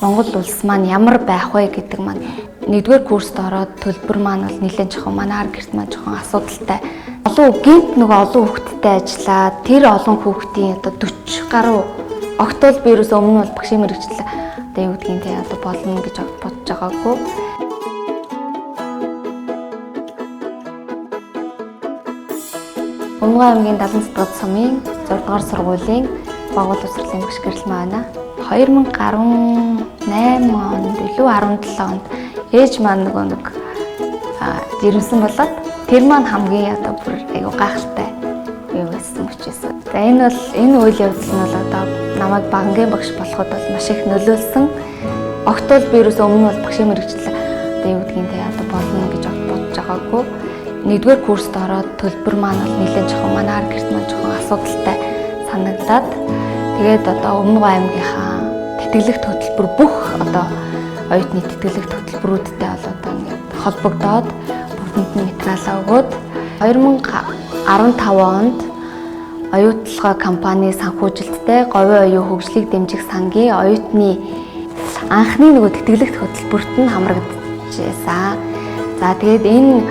Монгол улс маань ямар байх вэ гэдэг маань нэгдүгээр курст ороод төлбөр маань бол нэлээд жоохон манайхаар гэрт маань жоохон асуудалтай. Олон гинт нөгөө олон хүүхэдтэй ажиллаад тэр олон хүүхдийн одоо 40 гаруй огтол би ерөөсөө өмнө бол багшийн мэрэгчлээ одоо юу гэдгийг те одоо болно гэж бодож байгаагүй. Өмнөгов аймгийн 70 дахь сумын 6 дугаар сургуулийн багуул усралын багш гэрэл маань 2018 онд илүү 17 онд ээж маань нэг жирэмсэн болоод тэр маань хамгийн одоо бүр аюу гайхалтай юу байсан хүчээсэн. За энэ үйл явдал нь бол одоо намайг багангийн багш болоход бол маш их нөлөөлсөн. Огтол би ерөөсөө өмнө бол багшийн мэрэгчлээ одоо юу гэдгийг те одоо болно гэж бодож байгаагүй. Нэгдүгээр курст ороод төлбөр маань бол нэлээд жоохон манайхаар гэрт маань жоохон асуудалтай санагдаад тэгээд одоо Өмнөгов аймгийнхаа тэтгэлэгт хөтөлбөр бүх одоо оюутны тэтгэлэгт хөтөлбөрүүдтэй бол одоо ингээд холбогдоод бүгдэнд нь материалаа өгөөд 2015 онд оюутлогоо компани санхүүжилттэй Говийн оюун хөгжлийг дэмжих сангийн оюутны анхны нөгөө тэтгэлэгт хөтөлбөрт нь хамрагдчихсан. За тэгээд энэ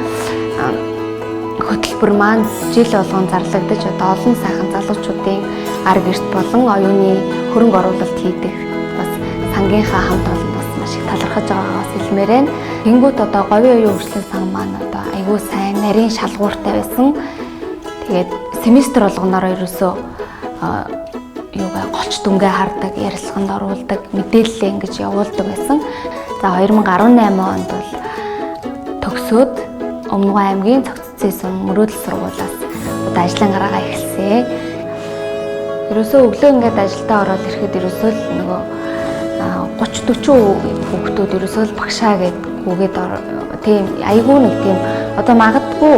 хөтөлбөр маань жил болгон зарлагдаж одоо олон сайхан залуучуудын ар гэрт болон оюуны хөрөнгө оруулалт хийдэг бас сангийнхаа хамт олон бас маш их талархаж байгаагаас хэлмээр байна. Тэнгүүт одоо Говийн оюун хөгжлийн сан маань одоо айгүй сайн нарийн шалгууртай байсан. Тэгээд семестр болгоноор ерөөсөө юугаа голч дүнгээ хардаг, ярилцлаганд оруулдаг, мэдээлэлээ ингэж явуулдаг байсан. За 2018 онд бол төгсөөд Өмнөгов аймгийн цогцсон мөрөөдөл сургуулиас одоо ажлын гараагаа эхэлсэн. Ерөөсөө өглөө ингээд ажилдаа ороод ирэхэд ерөөсөө л нөгөө 30-40 хүүхдүүд ерөөсөө л багшаа гэдгүйгээд тийм айгүй нэг тийм одоо магадгүй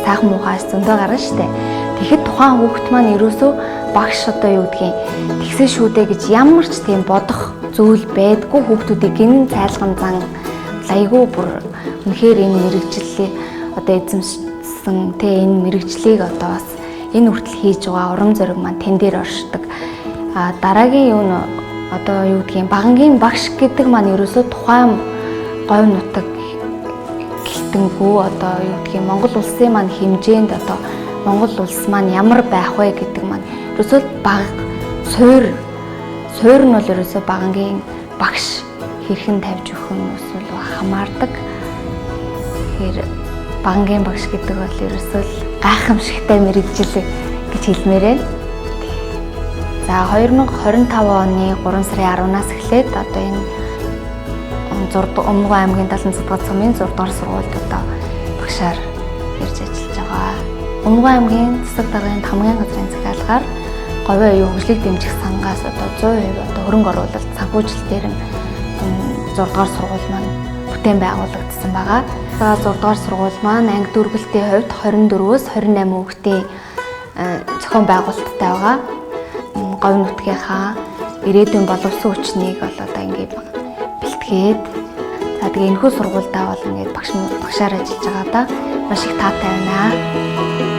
сайхан муухай зөндөө гарна штэ. Тэгэхэд тухайн хүүхд маань ерөөсөө багш одоо юу гэдгийг тэгсэн шүү дээ гэж ямар ч тийм бодох зүйл байдгүй хүүхдүүдийг гинэн цайлган зан айгүй бүр үнэхээр энэ мэрэгжлийг одоо эзэмшсэн тэ энэ мэрэгжлийг одоо бас энэ хүртэл хийж байгаа урам зориг маань тэн дээр оршдог. Дараагийн юу н одоо юу гэдгийг багангийн багш гэдэг маань ерөөсөө тухайн говь нутаг гэлтэнгүү одоо юу гэдгийг Монгол улсын маань хэмжээнд одоо Монгол улс маань ямар байх вэ гэдэг маань ерөөсөө баг суур нь бол ерөөсөө багангийн багш хэрхэн тавьж өгөх нь эсвэл хамаардаг. Тэгэхээр багангийн багш гэдэг бол ерөөсөө л гайхамшигтай мэрэгжил гэж хэлмээр байна. За 2025 оны 3 сарын 10-наас эхлээд одоо энэ Өмнөгов аймгийн 76 дахь сумын 6 дугаар сургуульд одоо багшаар ирж ажиллаж байгаа. Өмнөгов аймгийн засаг даргын хамгийн газрын захиалгаар Говийн оюун хөгжлийг дэмжих сангаас одоо 100% одоо хөрөнгө оруулалт санхүүжилтээр нь 6 дугаар сургууль маань бүтээн байгуулагдсан байгаа. За 6 дугаар сургууль маань анги дүргэлтийн хувьд 24-өөс 28 хүүхдийн зохион байгуулалттай байгаа. Говь нутгийнхаа ирээдүйн боловсон хүчнийг бол одоо ингээд бэлтгээд за тэгээ энэхүү сургуульдаа бол ингээд багшаар ажиллаж байгаа да маш их таатай байна.